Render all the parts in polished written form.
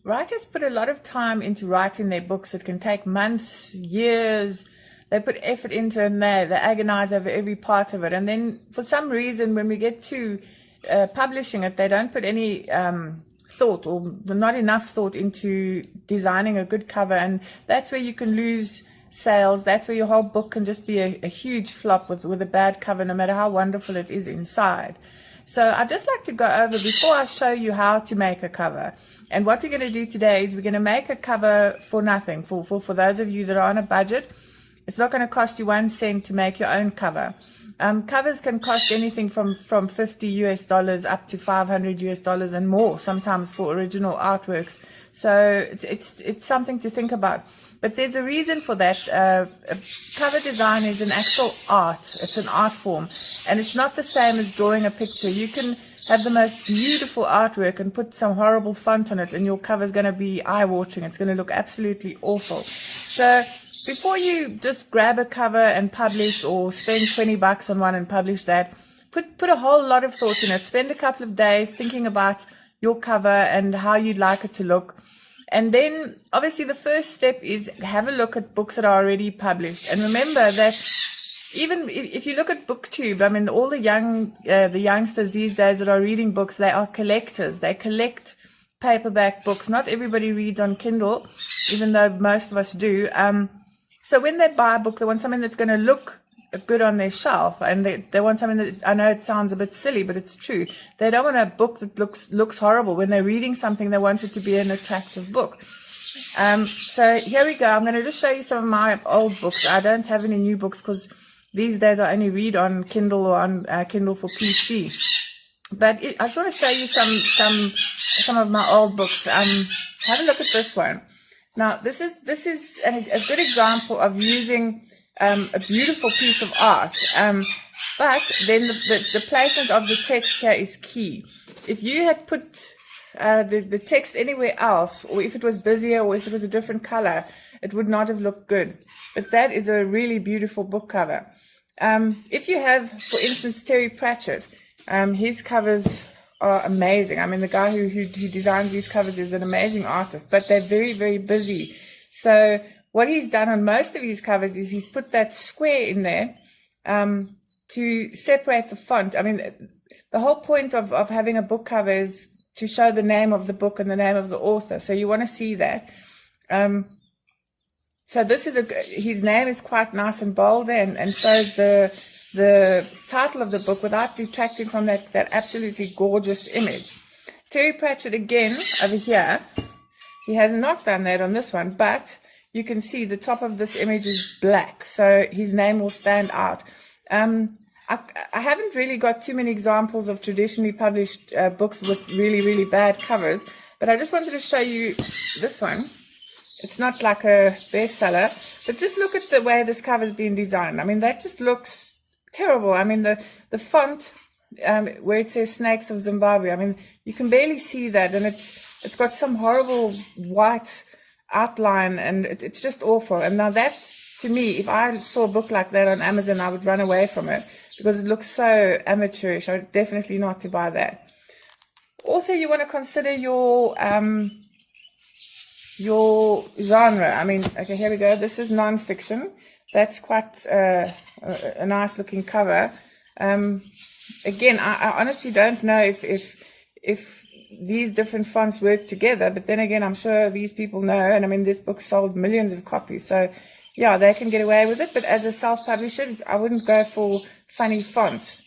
writers put a lot of time into writing their books. It can take months, years. They put effort into it, and they agonize over every part of it. And then for some reason, when we get to publishing it, they don't put any thought, or not enough thought, into designing a good cover. And that's where you can lose sales. That's where your whole book can just be a huge flop with a bad cover, no matter how wonderful it is inside. So I'd just like to go over, before I show you how to make a cover. And what we're going to do today is we're going to make a cover for nothing. For those of you that are on a budget, it's not going to cost you 1 cent to make your own cover. Covers can cost anything from $50 up to $500 and more, sometimes, for original artworks. So it's something to think about. But there's a reason for that. Cover design is an actual art. It's an art form. And it's not the same as drawing a picture. You can have the most beautiful artwork and put some horrible font on it, and your cover is going to be eye-watering. It's going to look absolutely awful. So before you just grab a cover and publish, or spend $20 on one and publish that, put a whole lot of thought in it. Spend a couple of days thinking about your cover and how you'd like it to look. And then obviously the first step is have a look at books that are already published. And remember that even if you look at BookTube, I mean, all the youngsters these days that are reading books, they are collectors. They collect paperback books. Not everybody reads on Kindle, even though most of us do. So when they buy a book, they want something that's going to look good on their shelf, and they want something that, I know it sounds a bit silly, but it's true. They don't want a book that looks horrible. When they're reading something, they want it to be an attractive book. So here we go. I'm going to just show you some of my old books. I don't have any new books because these days I only read on Kindle, or on Kindle for PC. But I just want to show you some of my old books. Have a look at this one. Now, this is a good example of using a beautiful piece of art, but then the placement of the text here is key. If you had put the text anywhere else, or if it was busier, or if it was a different color, it would not have looked good. But that is a really beautiful book cover. If you have, for instance, Terry Pratchett, his covers are amazing. I mean, the guy who designs these covers is an amazing artist, but they're very, very busy. So what he's done on most of his covers is he's put that square in there to separate the font. I mean, the whole point of having a book cover is to show the name of the book and the name of the author. So you want to see that. So this is his name is quite nice and bold there, and so is the title of the book, without detracting from that absolutely gorgeous image. Terry Pratchett, again, over here, he has not done that on this one, but you can see the top of this image is black, so his name will stand out. I haven't really got too many examples of traditionally published books with really, really bad covers, but I just wanted to show you this one. It's not like a bestseller, but just look at the way this cover's been designed. I mean, that just looks terrible. I mean, the font where it says Snakes of Zimbabwe, I mean, you can barely see that, and it's got some horrible white outline, and it's just awful. And now that's, to me, if I saw a book like that on Amazon, I would run away from it because it looks so amateurish. I would definitely not to buy that. Also, you want to consider your genre. I mean, okay, here we go. This is non-fiction. That's quite a nice looking cover. Again, I honestly don't know if these different fonts work together, but then again, I'm sure these people know, and I mean, this book sold millions of copies, so yeah, they can get away with it. But as a self-publisher, I wouldn't go for funny fonts.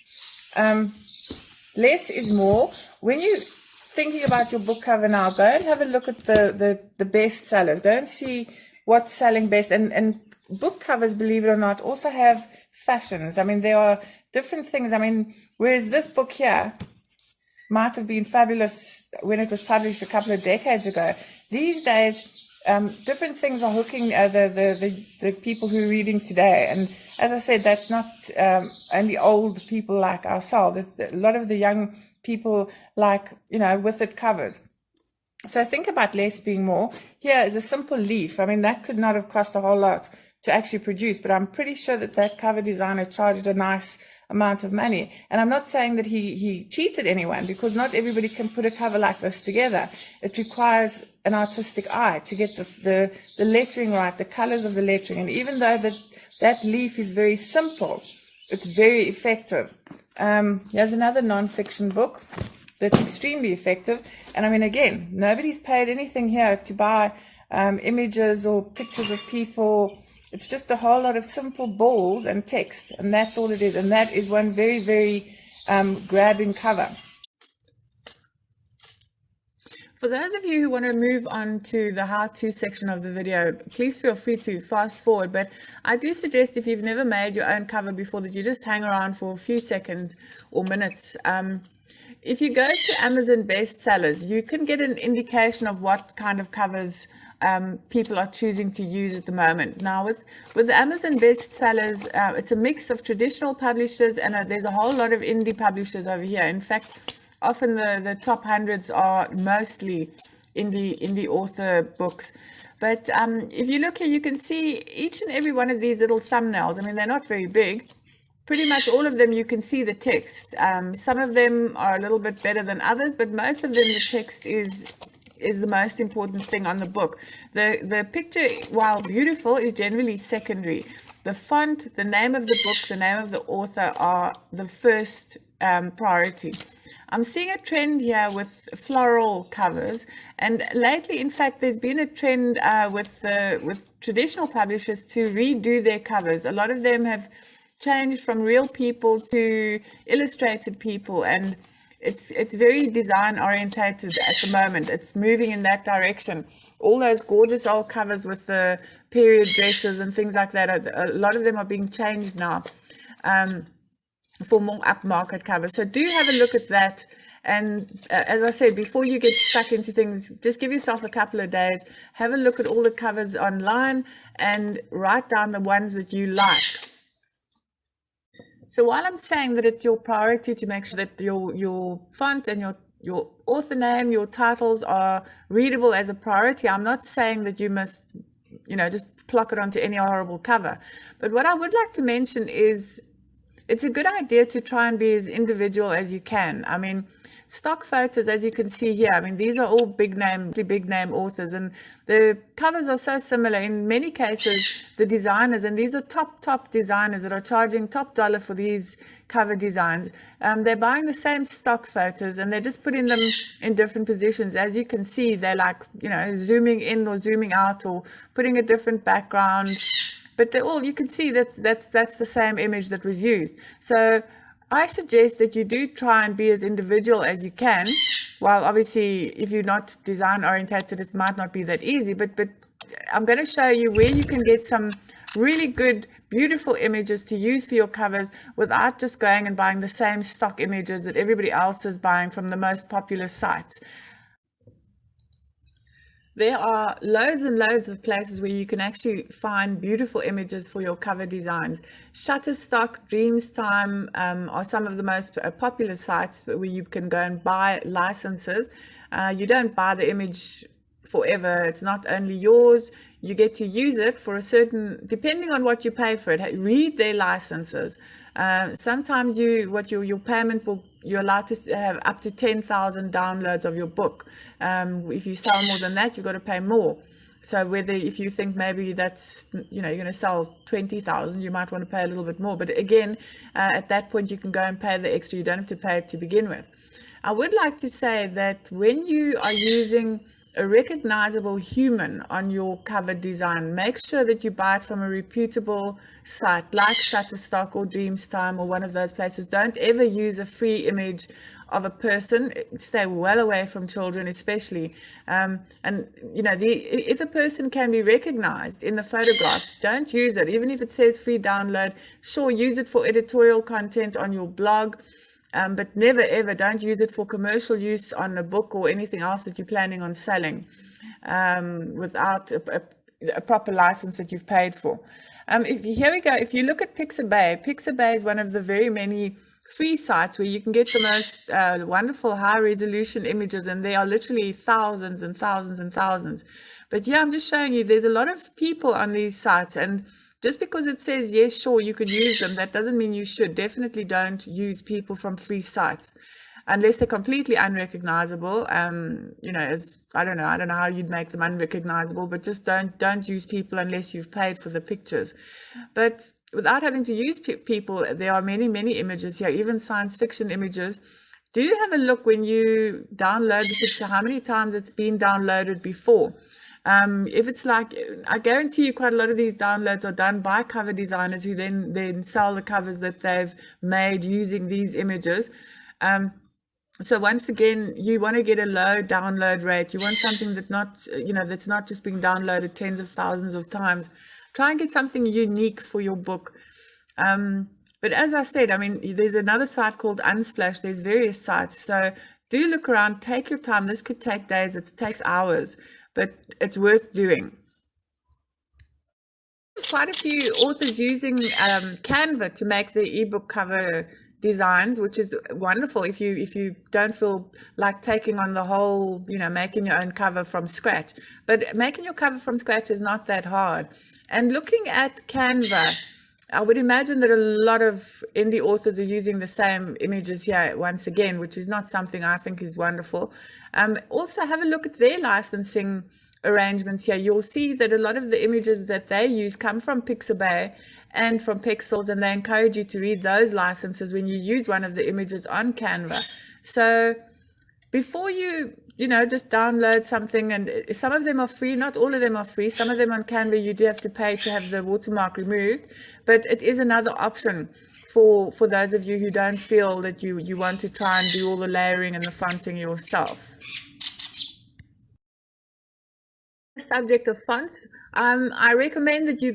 Less is more. When you're thinking about your book cover now, go and have a look at the best sellers. Go and see what's selling best. And book covers, believe it or not, also have fashions. I mean, there are different things. I mean, whereas this book here might have been fabulous when it was published a couple of decades ago, these days different things are hooking the people who are reading today. And as I said, that's not only old people like ourselves. It's a lot of the young people like, with it covers. So think about less being more. Here is a simple leaf. I mean, that could not have cost a whole lot to actually produce, but I'm pretty sure that cover designer charged a nice amount of money. And I'm not saying that he cheated anyone, because not everybody can put a cover like this together. It requires an artistic eye to get the lettering right, the colors of the lettering. And even though that leaf is very simple, it's very effective. Here's another non-fiction book that's extremely effective. And I mean, again, nobody's paid anything here to buy images or pictures of people. It's just a whole lot of simple balls and text, and that's all it is. And that is one very, very grabbing cover. For those of you who want to move on to the how-to section of the video, please feel free to fast forward. But I do suggest, if you've never made your own cover before, that you just hang around for a few seconds or minutes. If you go to Amazon bestsellers, you can get an indication of what kind of covers people are choosing to use at the moment. Now, with Amazon bestsellers, it's a mix of traditional publishers, and there's a whole lot of indie publishers over here. In fact, often the top hundreds are mostly indie author books. But if you look here, you can see each and every one of these little thumbnails. I mean, they're not very big. Pretty much all of them, you can see the text. Some of them are a little bit better than others, but most of them, the text is the most important thing on the book. The picture, while beautiful, is generally secondary. The font, the name of the book, the name of the author are the first priority. I'm seeing a trend here with floral covers, and lately, in fact, there's been a trend with traditional publishers to redo their covers. A lot of them have changed from real people to illustrated people, and it's very design orientated at the moment. It's moving in that direction. All those gorgeous old covers with the period dresses and things like that, a lot of them are being changed now for more upmarket covers. So do have a look at that. And as I said, before you get stuck into things, just give yourself a couple of days, have a look at all the covers online and write down the ones that you like. So while I'm saying that it's your priority to make sure that your font and your author name, your titles are readable as a priority, I'm not saying that you must, just pluck it onto any horrible cover. But what I would like to mention is it's a good idea to try and be as individual as you can. I mean, stock photos, as you can see here, I mean, these are all big name authors, and the covers are so similar. In many cases, the designers, and these are top designers that are charging top dollar for these cover designs, they're buying the same stock photos and they're just putting them in different positions. As you can see, they're like, zooming in or zooming out or putting a different background. But they're all, you can see that's the same image that was used. So I suggest that you do try and be as individual as you can. While obviously, if you're not design orientated, it might not be that easy. But I'm going to show you where you can get some really good, beautiful images to use for your covers without just going and buying the same stock images that everybody else is buying from the most popular sites. There are loads and loads of places where you can actually find beautiful images for your cover designs. Shutterstock, Dreamtime are some of the most popular sites where you can go and buy licenses. You don't buy the image forever. It's not only yours. You get to use it for a certain, depending on what you pay for it. Read their licenses. Sometimes your payment will, you're allowed to have up to 10,000 downloads of your book. If you sell more than that, you've got to pay more. So if you think maybe that's, you're going to sell 20,000, you might want to pay a little bit more. But again, at that point, you can go and pay the extra. You don't have to pay it to begin with. I would like to say that when you are using a recognizable human on your cover design, make sure that you buy it from a reputable site like Shutterstock or Dreamtime or one of those places. Don't ever use a free image of a person. Stay well away from children, especially. If a person can be recognized in the photograph, don't use it. Even if it says free download, sure, use it for editorial content on your blog. But never ever, don't use it for commercial use on a book or anything else that you're planning on selling without a proper license that you've paid for. Here we go. If you look at Pixabay is one of the very many free sites where you can get the most wonderful high resolution images, and there are literally thousands and thousands and thousands. But yeah, I'm just showing you there's a lot of people on these sites, and Just because it says, yes, sure, you could use them, that doesn't mean you should. Definitely don't use people from free sites unless they're completely unrecognizable. As I don't know how you'd make them unrecognizable, but just don't use people unless you've paid for the pictures. But without having to use people, there are many images here, even science fiction images. Do have a look when you download the picture, how many times it's been downloaded before. If it's like, I guarantee you quite a lot of these downloads are done by cover designers who then sell the covers that they've made using these images. So once again, you want to get a low download rate. You want something that's not just being downloaded tens of thousands of times. Try and get something unique for your book. But as I said, there's another site called Unsplash. There's various sites. So do look around, take your time. This could take days, it takes hours, but it's worth doing. Quite a few authors using Canva to make their ebook cover designs, which is wonderful if you don't feel like taking on the whole, making your own cover from scratch. But making your cover from scratch is not that hard. And looking at Canva, I would imagine that a lot of indie authors are using the same images here once again, which is not something I think is wonderful. Also have a look at their licensing arrangements here. You'll see that a lot of the images that they use come from Pixabay and from Pixels, and they encourage you to read those licenses when you use one of the images on Canva. So before you just download something, and some of them are free, not all of them are free. Some of them on Canva you do have to pay to have the watermark removed, but it is another option for those of you who don't feel that you want to try and do all the layering and the fronting yourself. Subject of fonts, I recommend that you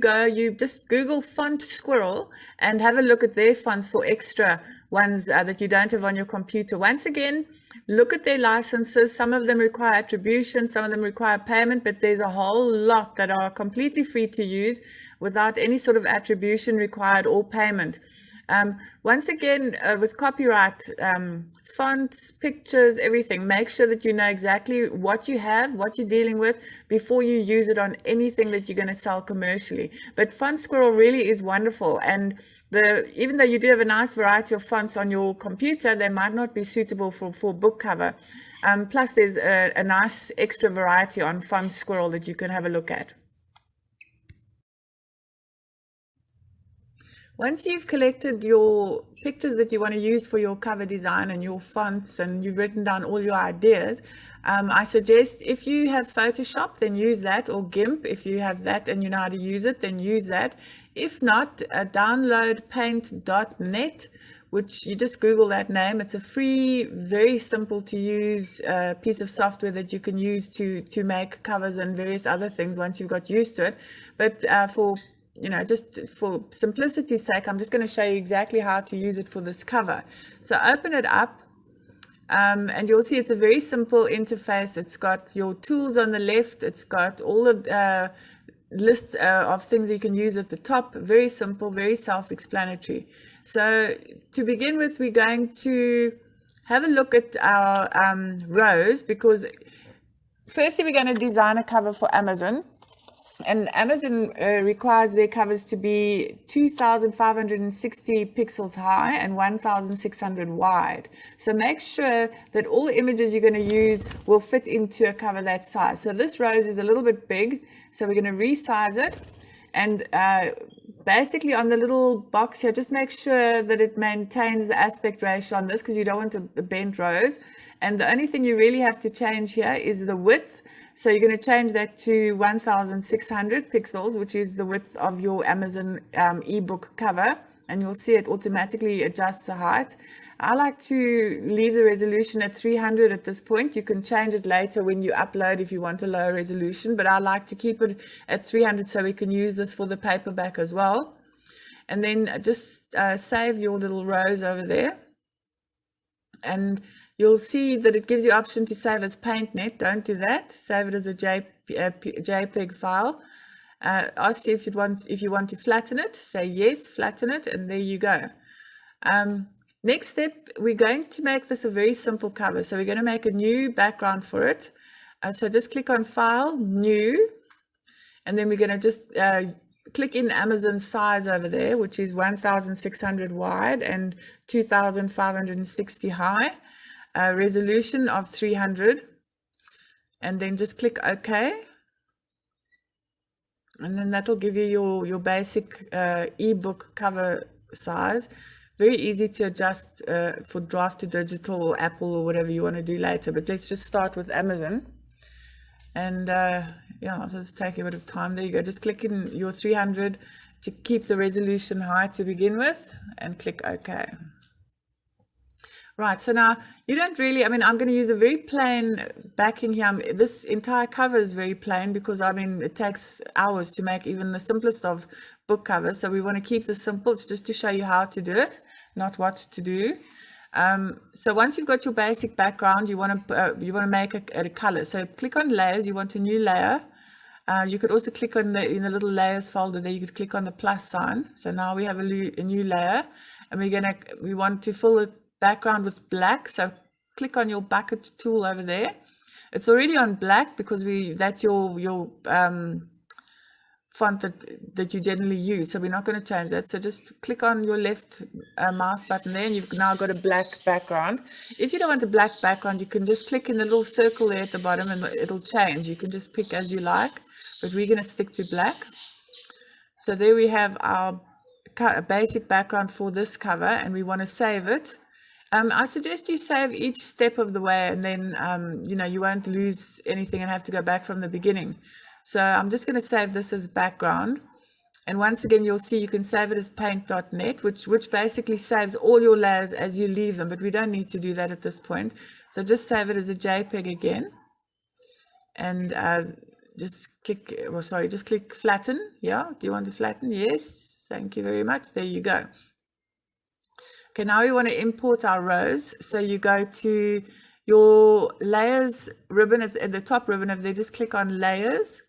just Google font squirrel and have a look at their fonts for extra ones that you don't have on your computer. Once again, look at their licenses. Some of them require attribution, some of them require payment, but there's a whole lot that are completely free to use without any sort of attribution required or payment. Once again, with copyright, fonts, pictures, everything, make sure that you know exactly what you have, what you're dealing with before you use it on anything that you're going to sell commercially. But Font Squirrel really is wonderful, and even though you do have a nice variety of fonts on your computer, they might not be suitable for book cover. Plus there's a nice extra variety on Font Squirrel that you can have a look at. Once you've collected your pictures that you want to use for your cover design and your fonts, and you've written down all your ideas, I suggest if you have Photoshop, then use that, or GIMP. If you have that and you know how to use it, then use that. If not, download paint.net, which you just Google that name. It's a free, very simple to use piece of software that you can use to make covers and various other things once you've got used to it. But just for simplicity's sake, I'm just going to show you exactly how to use it for this cover. So open it up, and you'll see it's a very simple interface. It's got your tools on the left. It's got all the lists of things you can use at the top. Very simple, very self-explanatory. So to begin with, we're going to have a look at our rows, because firstly, we're going to design a cover for Amazon. And Amazon requires their covers to be 2,560 pixels high and 1,600 wide. So make sure that all the images you're going to use will fit into a cover that size. So this rose is a little bit big, so we're going to resize it. And basically on the little box here, just make sure that it maintains the aspect ratio on this, because you don't want a bent rose. And the only thing you really have to change here is the width. So you're going to change that to 1,600 pixels, which is the width of your Amazon ebook cover. And you'll see it automatically adjusts the height. I like to leave the resolution at 300 at this point. You can change it later when you upload if you want a lower resolution, but I like to keep it at 300 so we can use this for the paperback as well. And then just save your little rows over there. And you'll see that it gives you option to save as PaintNet. Don't do that. Save it as a JPEG file. Ask you if you want to flatten it. Say yes, flatten it, and there you go. Next step, we're going to make this a very simple cover. So we're going to make a new background for it. So just click on File, New, and then we're going to just click in Amazon size over there, which is 1,600 wide and 2,560 high, resolution of 300, and then just click OK. And then that'll give you your basic ebook cover size. Very easy to adjust for draft to digital or Apple or whatever you want to do later. But let's just start with Amazon. And yeah, so it's taking a bit of time. There you go. Just click in your 300 to keep the resolution high to begin with, and click OK. Right, so now you don't really, I mean, I'm going to use a very plain backing here. This entire cover is very plain because, I mean, it takes hours to make even the simplest of book covers. So we want to keep this simple. It's just to show you how to do it, not what to do. So once you've got your basic background, you want to make a color. So click on layers. You want a new layer. You could also click on in the little layers folder there. You could click on the plus sign. So now we have a new layer, and we want to fill the background with black. So click on your bucket tool over there. It's already on black because that's your font that you generally use, so we're not going to change that. So just click on your left mouse button there, and you've now got a black background. If you don't want a black background, you can just click in the little circle there at the bottom and it'll change. You can just pick as you like, but we're going to stick to black. So there we have our basic background for this cover, and we want to save it. I suggest you save each step of the way, and then you won't lose anything and have to go back from the beginning. So I'm just going to save this as background, and once again you'll see you can save it as paint.net, which basically saves all your layers as you leave them, but we don't need to do that at this point. So just save it as a JPEG again, and just click flatten. Yeah, do you want to flatten? Yes, thank you very much. There you go. Okay, now we want to import our rows. So you go to your layers ribbon at the top ribbon of there, just click on layers.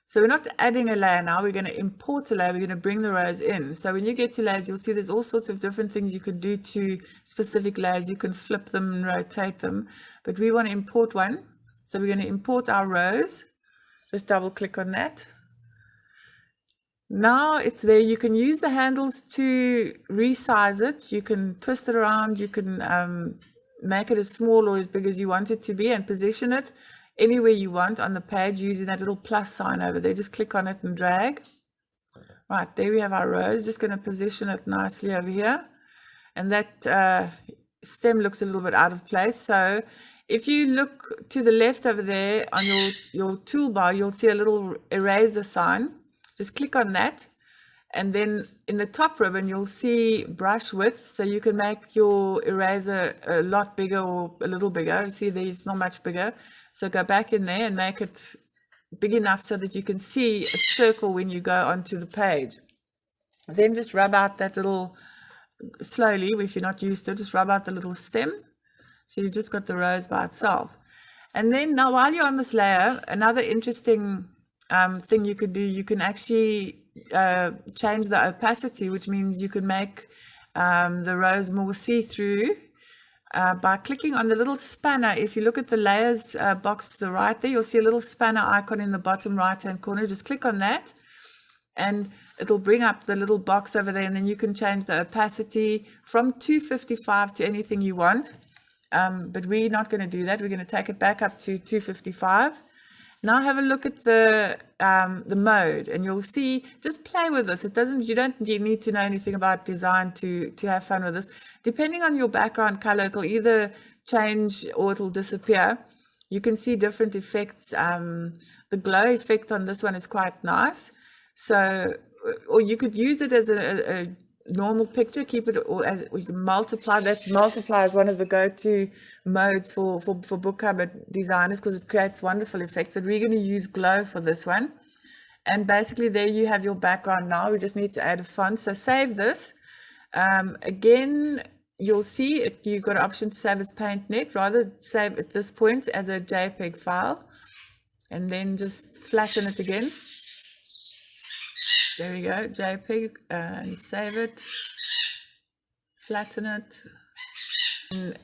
So we're not adding a layer now, we're going to import a layer, we're going to bring the rows in. So when you get to layers, you'll see there's all sorts of different things you can do to specific layers. You can flip them and rotate them, but we want to import one. So we're going to import our rows. Just double click on that. Now it's there. You can use the handles to resize it. You can twist it around. You can make it as small or as big as you want it to be, and position it anywhere you want on the page using that little plus sign over there. Just click on it and drag. Right, there we have our rows. Just going to position it nicely over here. And that stem looks a little bit out of place. So if you look to the left over there on your toolbar, you'll see a little eraser sign. Just click on that, and then in the top ribbon you'll see brush width, so you can make your eraser a lot bigger or a little bigger. See, there it's not much bigger, so go back in there and make it big enough so that you can see a circle when you go onto the page. Then just rub out that little, slowly, if you're not used to it, just rub out the little stem, so you've just got the rows by itself. And then now while you're on this layer, another interesting thing you could do, you can actually change the opacity, which means you can make the rows more see-through by clicking on the little spanner. If you look at the layers box to the right there, you'll see a little spanner icon in the bottom right hand corner. Just click on that and it'll bring up the little box over there, and then you can change the opacity from 255 to anything you want, but we're not going to do that. We're going to take it back up to 255. Now have a look at the mode, and you'll see, just play with this. You don't need to know anything about design to have fun with this. Depending on your background color, it'll either change or it'll disappear. You can see different effects. The glow effect on this one is quite nice. So, or you could use it as a normal picture, keep it, or you can multiply. Multiply is one of the go-to modes for book cover designers because it creates wonderful effects, but we're going to use glow for this one. And basically there you have your background now. We just need to add a font. So save this. Again, you'll see you've got an option to save as paint.net. Rather save at this point as a JPEG file, and then just flatten it again. There we go, JPEG, and save it, flatten it, and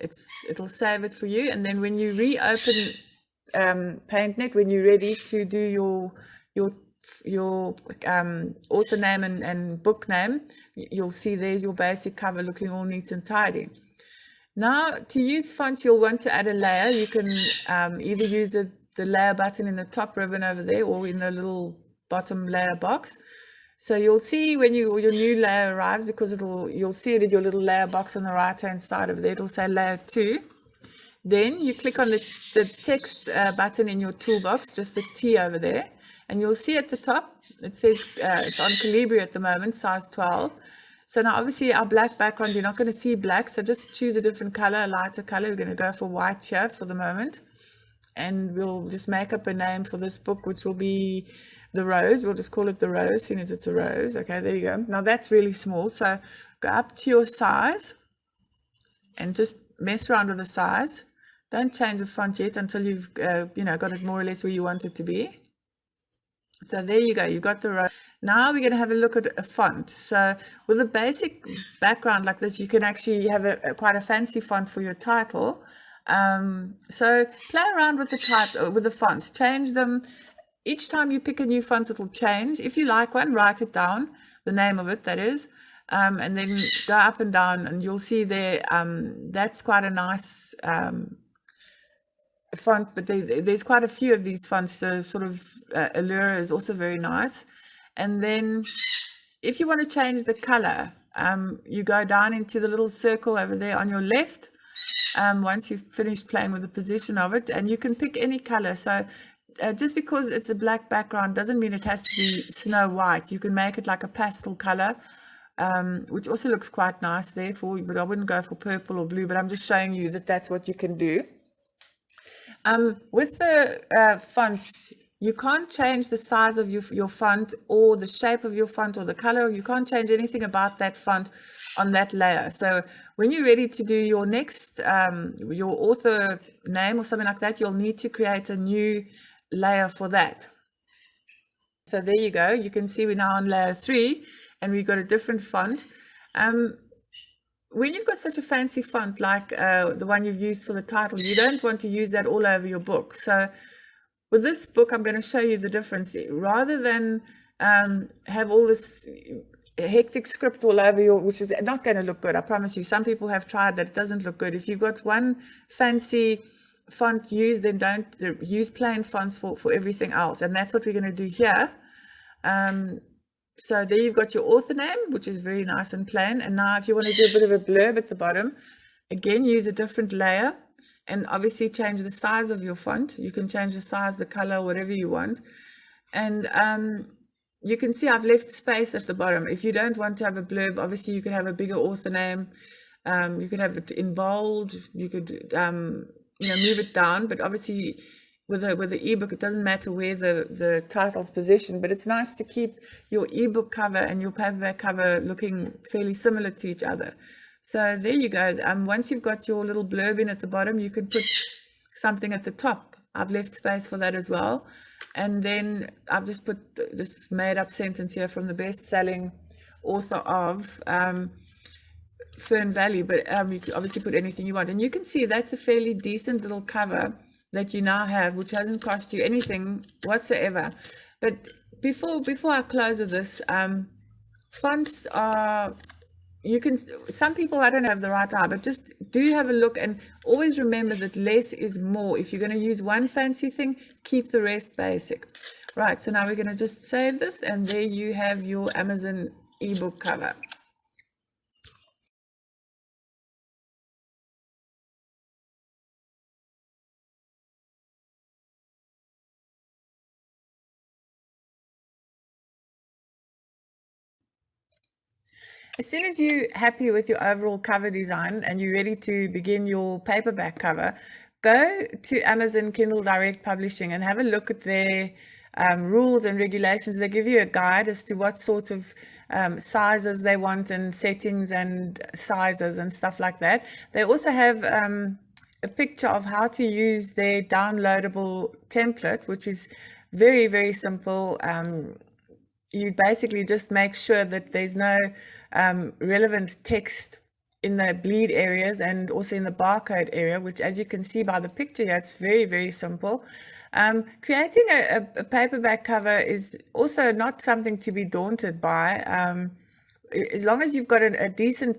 it'll save it for you. And then when you reopen paint.net, when you're ready to do your author name and book name, you'll see there's your basic cover looking all neat and tidy. Now, to use fonts, you'll want to add a layer. You can either use the layer button in the top ribbon over there or in the little bottom layer box. So you'll see when your new layer arrives, because you'll see it in your little layer box on the right hand side over there. It'll say layer 2. Then you click on the text button in your toolbox, just the T over there, and you'll see at the top it says it's on Calibri at the moment, size 12. So now obviously our black background, you're not going to see black, so just choose a different color, a lighter color. We're going to go for white here for the moment, and we'll just make up a name for this book, which will be The Rose. We'll just call it The Rose, seeing as it's a rose. Okay, there you go. Now that's really small, so go up to your size and just mess around with the size. Don't change the font yet until you've got it more or less where you want it to be. So there you go, you've got the row. Now we're going to have a look at a font. So with a basic background like this, you can actually have quite a fancy font for your title. So play around with the fonts, change them. Each time you pick a new font, it'll change. If you like one, write it down, the name of it, that is. And then go up and down, and you'll see there, that's quite a nice font, but there's quite a few of these fonts. The sort of Allure is also very nice. And then if you want to change the color, you go down into the little circle over there on your left once you've finished playing with the position of it, and you can pick any color. So just because it's a black background doesn't mean it has to be snow white. You can make it like a pastel color, which also looks quite nice there but I wouldn't go for purple or blue, but I'm just showing you that that's what you can do. With the fonts, you can't change the size of your font or the shape of your font or the color. You can't change anything about that font on that layer. So when you're ready to do your next, your author name or something like that, you'll need to create a new layer for that. So there you go. You can see we're now on layer 3 and we've got a different font. When you've got such a fancy font like the one you've used for the title, you don't want to use that all over your book. So with this book, I'm going to show you the difference. Rather than have all this hectic script all over which is not going to look good, I promise you. Some people have tried that, it doesn't look good. If you've got one fancy font used, then don't use plain fonts for everything else. And that's what we're going to do here. So there you've got your author name, which is very nice and plain. And now if you want to do a bit of a blurb at the bottom, again, use a different layer and obviously change the size of your font. You can change the size, the color, whatever you want. And you can see I've left space at the bottom. If you don't want to have a blurb, obviously you could have a bigger author name. You could have it in bold. You could move it down, but obviously with the ebook, it doesn't matter where the title's positioned, but it's nice to keep your ebook cover and your paperback cover looking fairly similar to each other. So there you go. Once you've got your little blurb in at the bottom, you can put something at the top. I've left space for that as well. And then I've just put this made up sentence here from the best-selling author of Fern Valley, but you can obviously put anything you want. And you can see that's a fairly decent little cover that you now have, which hasn't cost you anything whatsoever. But before I close with this, fonts are, some people, I don't have the right eye, but just do have a look and always remember that less is more. If you're going to use one fancy thing, keep the rest basic. Right, so now we're going to just save this, and there you have your Amazon ebook cover. As soon as you're happy with your overall cover design and you're ready to begin your paperback cover, go to Amazon Kindle Direct Publishing and have a look at their rules and regulations. They give you a guide as to what sort of sizes they want and settings and sizes and stuff like that. They also have a picture of how to use their downloadable template, which is very, very simple. You basically just make sure that there's no relevant text in the bleed areas and also in the barcode area, which, as you can see by the picture here, it's very, very simple. Creating a paperback cover is also not something to be daunted by. As long as you've got a decent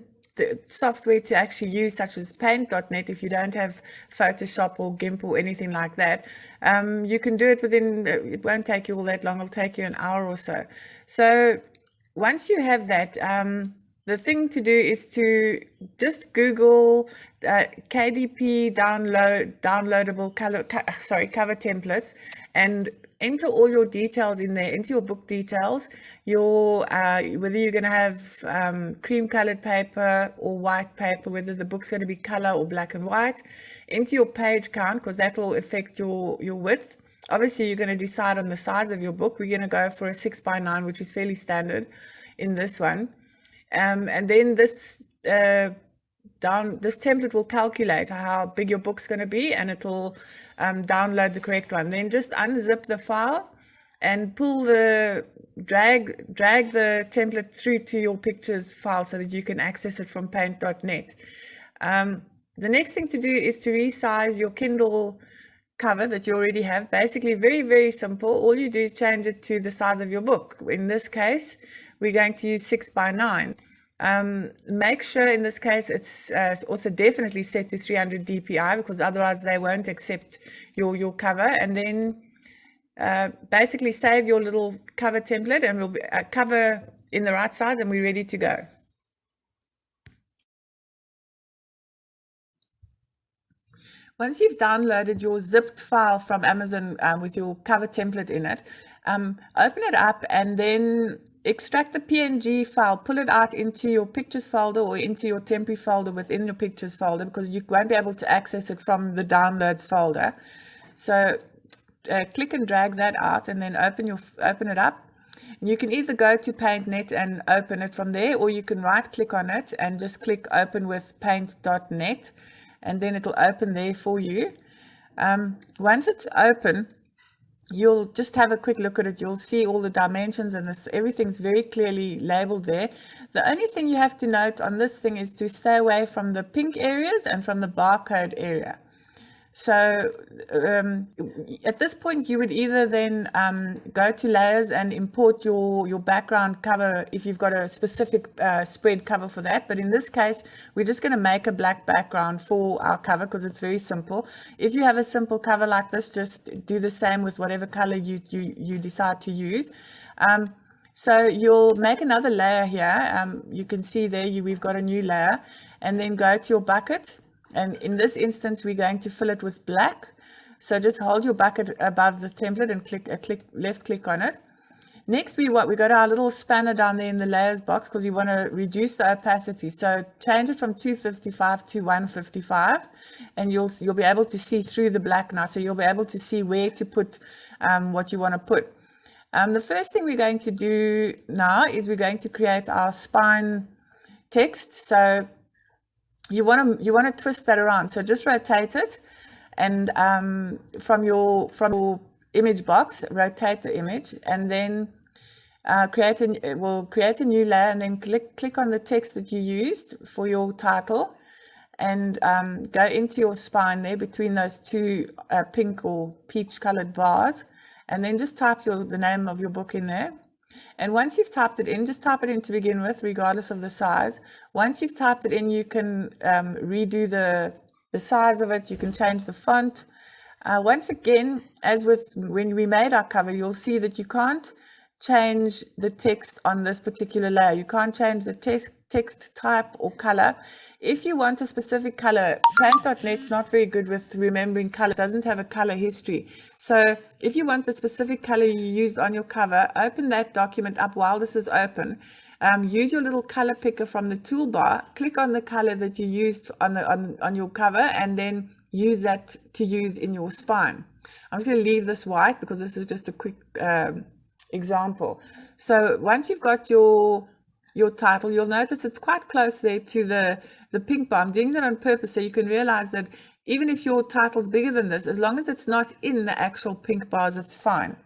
software to actually use, such as paint.net, if you don't have Photoshop or GIMP or anything like that, you can do it within, it won't take you all that long, it'll take you an hour or so. So once you have that, the thing to do is to just Google KDP downloadable cover templates, and enter all your details in there, into your book details, your whether you're going to have cream colored paper or white paper, whether the book's going to be color or black and white, into your page count, because that will affect your width. Obviously, you're going to decide on the size of your book. We're going to go for a 6x9, which is fairly standard in this one. And then this template will calculate how big your book's going to be, and it'll download the correct one. Then just unzip the file and drag the template through to your pictures file so that you can access it from paint.net. The next thing to do is to resize your Kindle cover that you already have. Basically, very, very simple. All you do is change it to the size of your book. In this case, we're going to use 6x9. Make sure in this case it's also definitely set to 300 dpi, because otherwise they won't accept your cover. And then basically save your little cover template, and we'll be, cover in the right size, and we're ready to go. Once you've downloaded your zipped file from Amazon with your cover template in it, open it up and then extract the PNG file, pull it out into your pictures folder or into your temporary folder within your pictures folder, because you won't be able to access it from the downloads folder. So click and drag that out, and then open it up. You can either go to paint.net and open it from there, or you can right click on it and just click open with paint.net, and then it'll open there for you. Once it's open, you'll just have a quick look at it. You'll see all the dimensions, and everything's very clearly labeled there. The only thing you have to note on this thing is to stay away from the pink areas and from the barcode area. So at this point, you would either then go to layers and import your background cover if you've got a specific spread cover for that. But in this case, we're just going to make a black background for our cover because it's very simple. If you have a simple cover like this, just do the same with whatever color you decide to use. So you'll make another layer here. You can see there we've got a new layer, and then go to your bucket. And in this instance, we're going to fill it with black. So just hold your bucket above the template and left click on it. Next, we got our little spanner down there in the layers box because we want to reduce the opacity. So change it from 255 to 155, and you'll be able to see through the black now. So you'll be able to see where to put what you want to put. The first thing we're going to do now is we're going to create our spine text. So you want to twist that around. So just rotate it, and from your image box, rotate the image, and then we'll create a new layer, and then click on the text that you used for your title, and go into your spine there between those two pink or peach colored bars, and then just type the name of your book in there. And once you've typed it in, just type it in to begin with, regardless of the size. Once you've typed it in, you can redo the size of it. You can change the font. Once again, as with when we made our cover, you'll see that you can't change the text on this particular layer. You can't change the text type or color. If you want a specific color, paint.net's not very good with remembering color. It doesn't have a color history. So if you want the specific color you used on your cover, open that document up while this is open. Use your little color picker from the toolbar. Click on the color that you used on your cover, and then use that to use in your spine. I'm just going to leave this white because this is just a quick example. So once you've got your title, you'll notice it's quite close there to the pink bar. I'm doing that on purpose so you can realize that even if your title's bigger than this, as long as it's not in the actual pink bars, it's fine.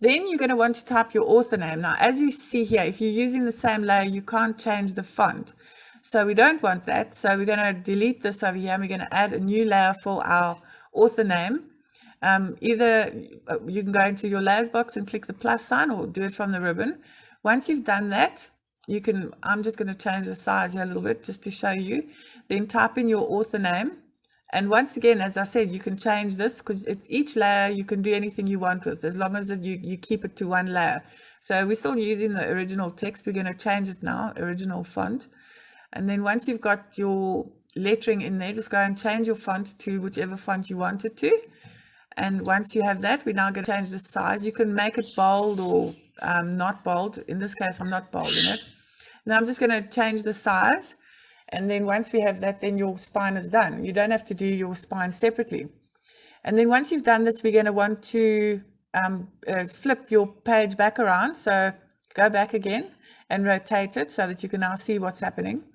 Then you're going to want to type your author name. Now, as you see here, if you're using the same layer, you can't change the font. So we don't want that. So we're going to delete this over here, and we're going to add a new layer for our author name. Either you can go into your layers box and click the plus sign, or do it from the ribbon. Once you've done that, you can, I'm just going to change the size here a little bit just to show you. Then type in your author name. And once again, as I said, you can change this because it's each layer you can do anything you want with, as long as you keep it to one layer. So we're still using the original text. We're going to change it now, original font. And then once you've got your lettering in there, just go and change your font to whichever font you want it to. And once you have that, we're now going to change the size. You can make it bold or not bold. In this case, I'm not bolding it. Now I'm just going to change the size. And then once we have that, then your spine is done. You don't have to do your spine separately. And then once you've done this, we're going to want to flip your page back around. So go back again and rotate it so that you can now see what's happening.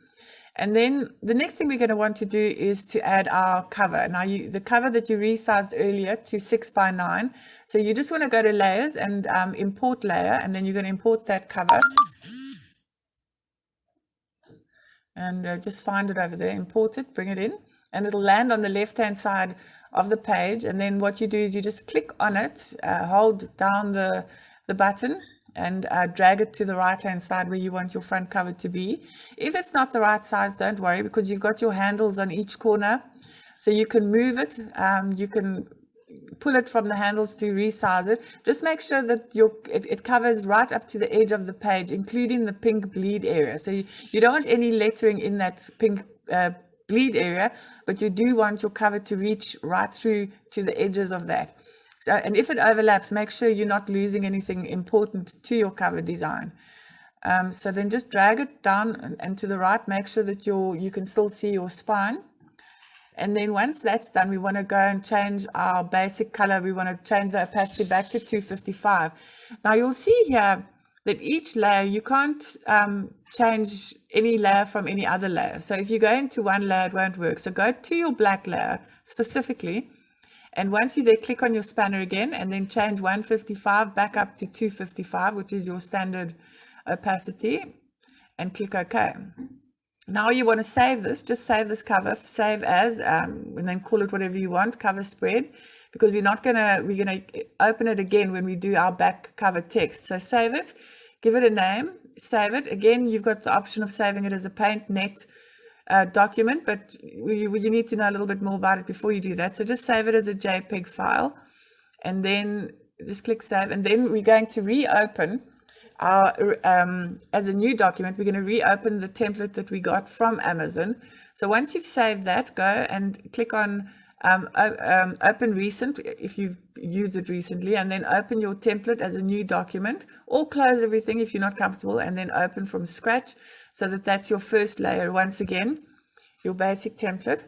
And then the next thing we're going to want to do is to add our cover. Now, the cover that you resized earlier to 6x9. So you just want to go to layers and import layer, and then you're going to import that cover. And just find it over there, import it, bring it in, and it'll land on the left-hand side of the page. And then what you do is you just click on it, hold down the button, and drag it to the right-hand side where you want your front cover to be. If it's not the right size, don't worry, because you've got your handles on each corner, so you can move it. You can pull it from the handles to resize it. Just make sure that it covers right up to the edge of the page, including the pink bleed area. So you don't want any lettering in that pink bleed area, but you do want your cover to reach right through to the edges of that. So, and if it overlaps, make sure you're not losing anything important to your cover design. So then just drag it down and to the right, make sure that you can still see your spine. And then once that's done, we want to go and change our basic color. We want to change the opacity back to 255. Now you'll see here that each layer, you can't change any layer from any other layer. So if you go into one layer, it won't work. So go to your black layer specifically. And once you there, click on your spanner again, and then change 155 back up to 255, which is your standard opacity, and click OK. Now you want to save this, just save this cover, save as, and then call it whatever you want, cover spread, because we're going to open it again when we do our back cover text. So save it, give it a name, save it. Again, you've got the option of saving it as a PaintNet document, but you need to know a little bit more about it before you do that. So just save it as a JPEG file, and then just click save, and then we're going to reopen as a new document. We're going to reopen the template that we got from Amazon. So once you've saved that, go and click on open recent if you've used it recently, and then open your template as a new document, or close everything if you're not comfortable, and then open from scratch, so that's your first layer once again, your basic template.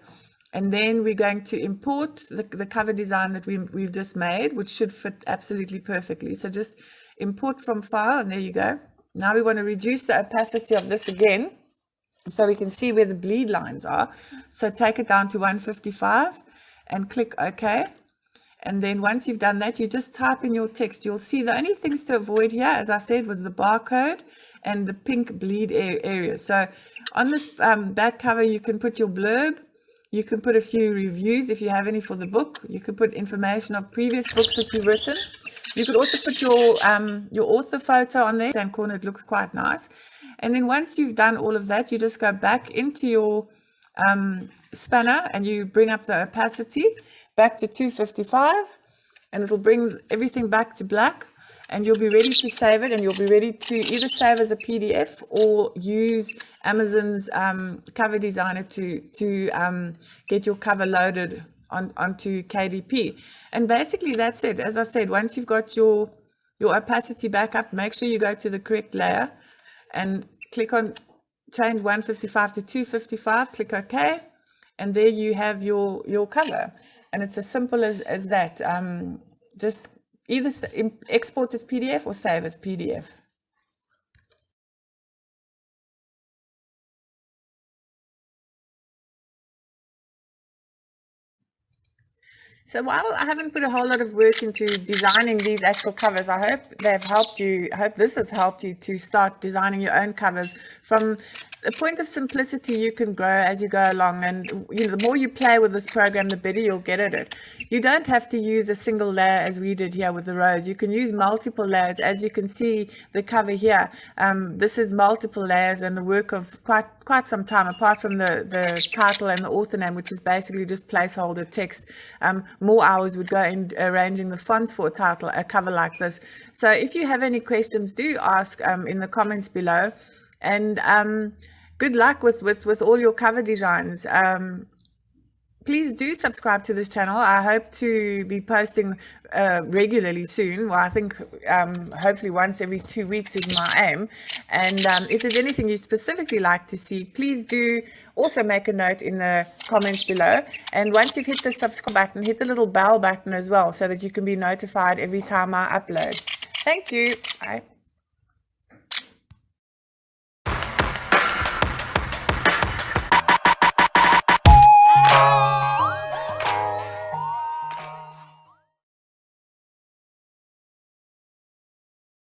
And then we're going to import the cover design that we've just made, which should fit absolutely perfectly. So just import from file, and there you go. Now we want to reduce the opacity of this again so we can see where the bleed lines are. So take it down to 155 and click OK. And then once you've done that, you just type in your text. You'll see the only things to avoid here, as I said, was the barcode and the pink bleed area. So on this back cover, you can put your blurb. You can put a few reviews if you have any for the book. You can put information of previous books that you've written. You could also put your author photo on there. Same corner, it looks quite nice. And then once you've done all of that, you just go back into your spanner and you bring up the opacity back to 255, and it'll bring everything back to black, and you'll be ready to save it, and you'll be ready to either save as a PDF or use Amazon's cover designer to get your cover loaded onto KDP. And basically that's it. As I said, once you've got your opacity back up, make sure you go to the correct layer and click on change 155 to 255, click OK, and there you have your cover. And it's as simple as that. Just either export as PDF or save as PDF. So while I haven't put a whole lot of work into designing these actual covers, I hope they've helped you. I hope this has helped you to start designing your own covers from a point of simplicity, you can grow as you go along, and the more you play with this program, the better you'll get at it. You don't have to use a single layer as we did here with the rose. You can use multiple layers. As you can see the cover here, this is multiple layers and the work of quite some time, apart from the title and the author name, which is basically just placeholder text. More hours would go in arranging the fonts for a cover like this. So if you have any questions, do ask in the comments below. And good luck with all your cover designs. Please do subscribe to this channel. I hope to be posting regularly soon. Well, I think hopefully once every 2 weeks is my aim. And if there's anything you specifically like to see, please do also make a note in the comments below. And once you've hit the subscribe button, hit the little bell button as well, so that you can be notified every time I upload. Thank you. Bye.